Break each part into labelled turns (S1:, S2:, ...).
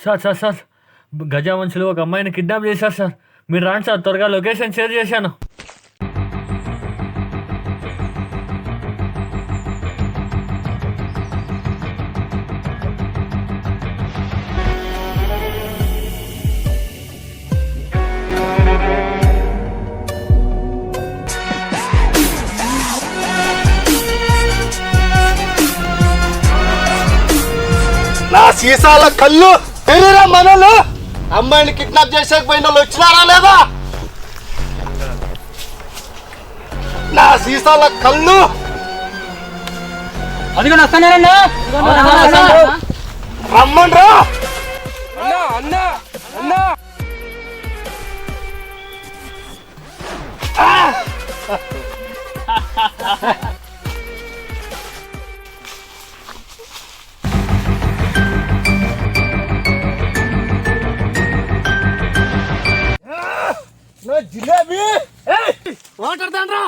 S1: Sir sir sir Gaza మనుషులు ఒక అమ్మాయిని కిడ్నాప్ చేశారు సార్. మీరు రాండి సార్, త్వరగా లొకేషన్ షేర్ చేశాను.
S2: నా సీసాల కళ్ళు తెలియరా మనలు అమ్మాయిని కిడ్నాప్ చేసేకపోయిన వాళ్ళు వచ్చినారా లేదా? నా సీసాల కళ్ళు
S3: అదిగో వస్తానండి.
S2: రమ్మండ్రా. జిలేబీ మాట్లాడతాండ్రా.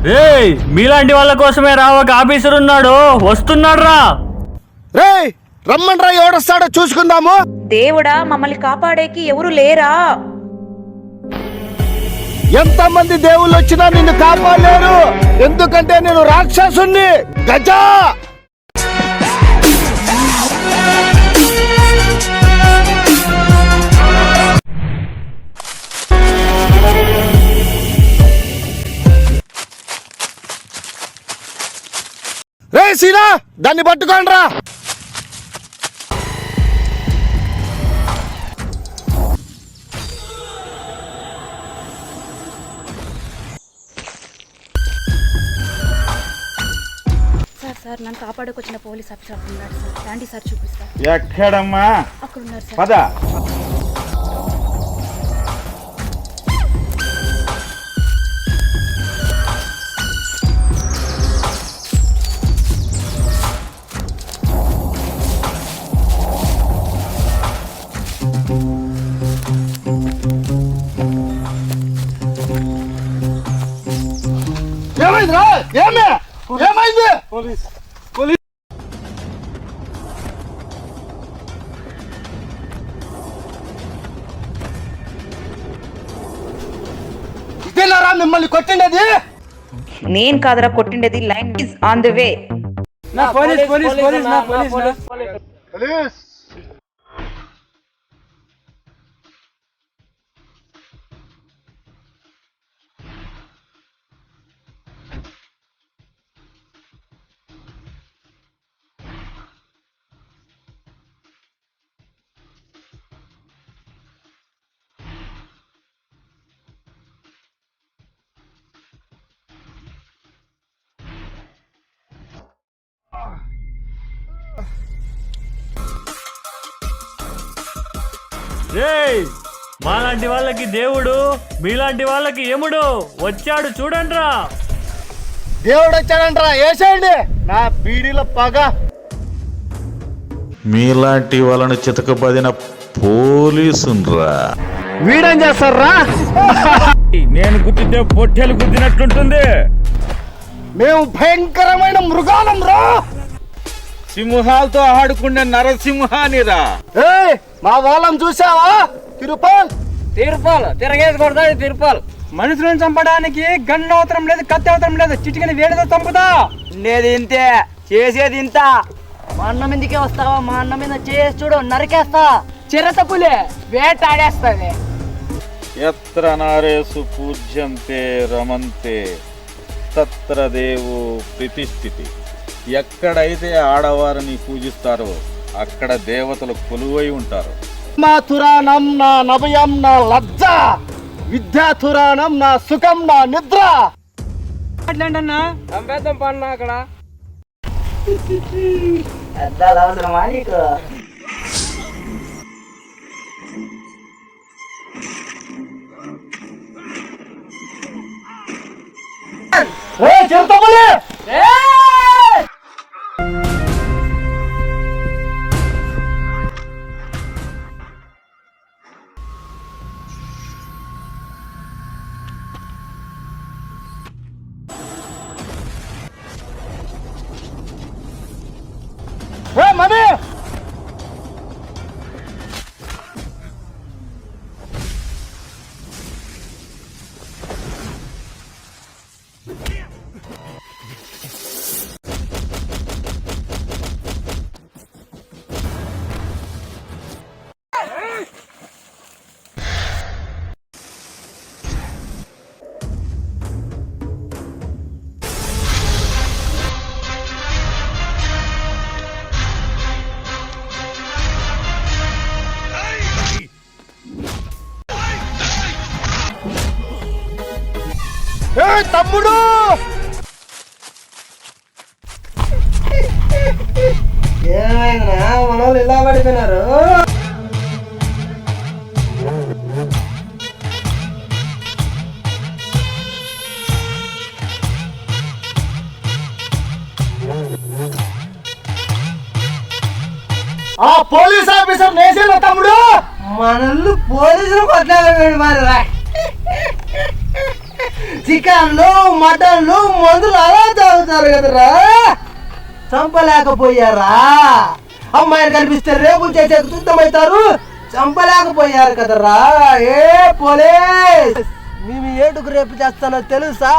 S1: రేయ్, మీలాంటి వాళ్ళ కోసమే రా, ఒక ఆఫీసర్ ఉన్నాడు, వస్తున్నాడు రా.
S2: రే రమ్మండ్రా, ఎవడొస్తాడో చూసుకుందాము.
S4: దేవుడా, మమ్మల్ని కాపాడేకి ఎవరు లేరా?
S2: ఎంతమంది దేవుళ్ళు వచ్చినా నిన్ను కాపాడలేరు, ఎందుకంటే నేను రాక్షసుని గజా. రే సీనా, దాన్ని పట్టుకోండ్రా.
S4: సార్ నన్ను కాపాడకొచ్చిన పోలీస్ ఆఫీసర్ అక్కడ ఉన్నాడు సార్. రండి సార్, చూపిస్తా.
S5: ఎక్కడమ్మా?
S4: అక్కడ ఉన్నారు సార్.
S5: పద.
S2: ఏమైందిరా? ఏమైంది? పోలీస్ ఇదేనారా మిమ్మల్ని కొట్టిండేది?
S4: నేను కాదరా కొట్టిండేది. Line is on the way.
S2: Police
S1: రేయ్, మాలాంటి వాళ్ళకి దేవుడు, మీలాంటి వాళ్ళకి యముడు వచ్చాడు, చూడండి రా.
S2: దేవుడు వచ్చాడంట్రా, వేసేయండి నా బీడీల పగ.
S6: మీలాంటి వాళ్ళని చితకబదిన పోలీసురా.
S2: వీడేం చేస్తారా?
S1: నేను గుద్దితే పొట్టెలు గుద్దినట్టుంటుంది.
S2: మేము భయంకరమైన మృగాలం రా.
S3: సింహాలతో ఆడుకునే నరసింహానిరా.
S2: ఏయ్ మా వాళ్ళని చూసావా? తిరుపాల్
S5: తిరగేసి కొడతాది తిరుపాలు. మనుషులను చంపడానికి గన్ను అవసరం లేదు, కత్తి అవసరం లేదు, చిటికని వేడితో చంపుతా. ఉండేది ఇంతే, చేసేది ఇంత. మా అన్న మీదకే వస్తావా? మా అన్న మీద చేసి చూడు, నరికేస్తా. చిరత పులే వేటాడేస్తుంది.
S3: ఎత్ర నారేసు పూజ్యంతే రమంతే తత్ర దేవు ప్రతిష్ఠితి. ఎక్కడైతే ఆడవారిని పూజిస్తారో అక్కడ దేవతలు కొలువై ఉంటారు.
S2: మాథురానం నా నభయం నా లజ్జ, విద్యాథురానం నా సుఖం నా నిద్ర.
S5: అట్లాంటన్నా చంపేద్దాం పన్నా అక్కడ. అవసరమా నీకు?
S2: చిరుతపులి మనీ తమ్ముడు
S5: ఏమైందా మన వాళ్ళు ఇలా పడిపోయినారు?
S2: ఆ పోలీస్ ఆఫీసర్ నేసిన తమ్ముడు.
S5: మనల్ని పోలీసులు కొట్లాడు మరి. చికెన్లు మటన్లు మందులు అలా తాగుతారు కదరా, చంపలేకపోయారా? అమ్మాయిని కనిపిస్తే రేపు చేసేది సిద్ధమవుతారు, చంపలేకపోయారు కదరా. ఏ పోలీస్ మేము ఏటుకు రేపు చేస్తానో తెలుసా?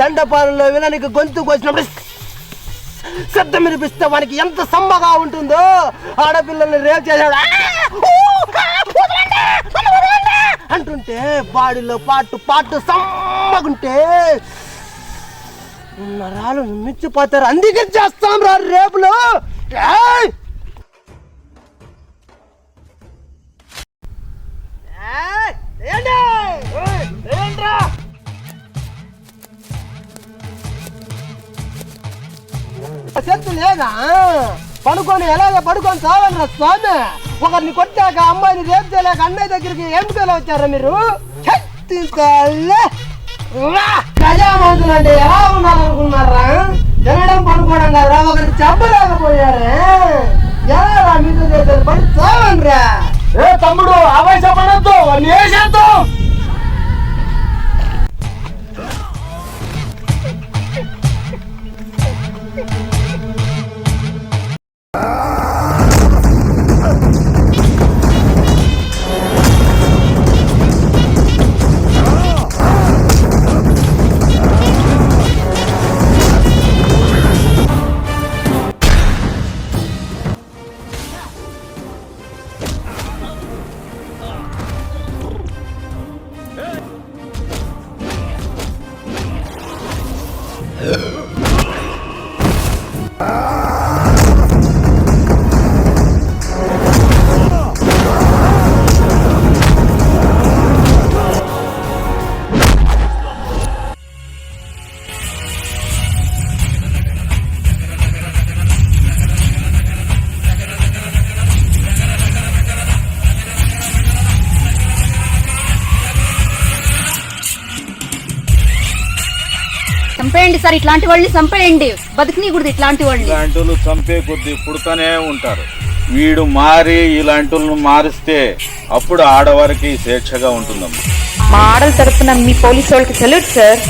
S5: దండపాలెంలో విలనికి గొంతుకు వచ్చినప్పుడు శబ్దం వినిపిస్తే వానికి ఎంత సమ్మగా ఉంటుందో. ఆడపిల్లల్ని రేపు చేశాడు అంటుంటే బాడీలో పాటు సమ్మగుంటే నరాలు మిచ్చిపోతారు. అందుకే చేస్తాం రా రేపులో. చెత్తు లేదా పడుకొని ఎలాగ పడుకొని చావనరా స్వామి. ఒకరిని కొట్టాక అమ్మాయిని రేపు చేయలేక అన్నయ్య దగ్గరికి ఎంపికలు వచ్చారా మీరు? తీసుకోలే ప్రజామంతులు అంటే ఎలా ఉండాలనుకున్నారా? తినడం పడుకోవడం కదా, ఒకరిని చెప్పలేకపోయారే. ఎలా మీతో చేశారు? పడి చావనరా.
S2: ఏ తమ్ముడు ఆవేశపడద్దు, వాడిని వేసేద్దాం.
S4: చంపేయండి సార్, ఇట్లాంటి వాళ్ళని చంపేయండి. బతికినీకూడదు ఇట్లాంటి వాళ్ళని.
S3: ఇలాంటి వాళ్ళు చంపే కొద్దీ పుడుతూనే ఉంటారు. వీడు మారి ఇలాంటి వాళ్ళను మారిస్తే అప్పుడు ఆడవారికి స్వేచ్ఛగా ఉంటుందమ్మా.
S4: మా ఆడల తరపున మీ పోలీసు వాళ్ళకి సెల్యూట్ సార్.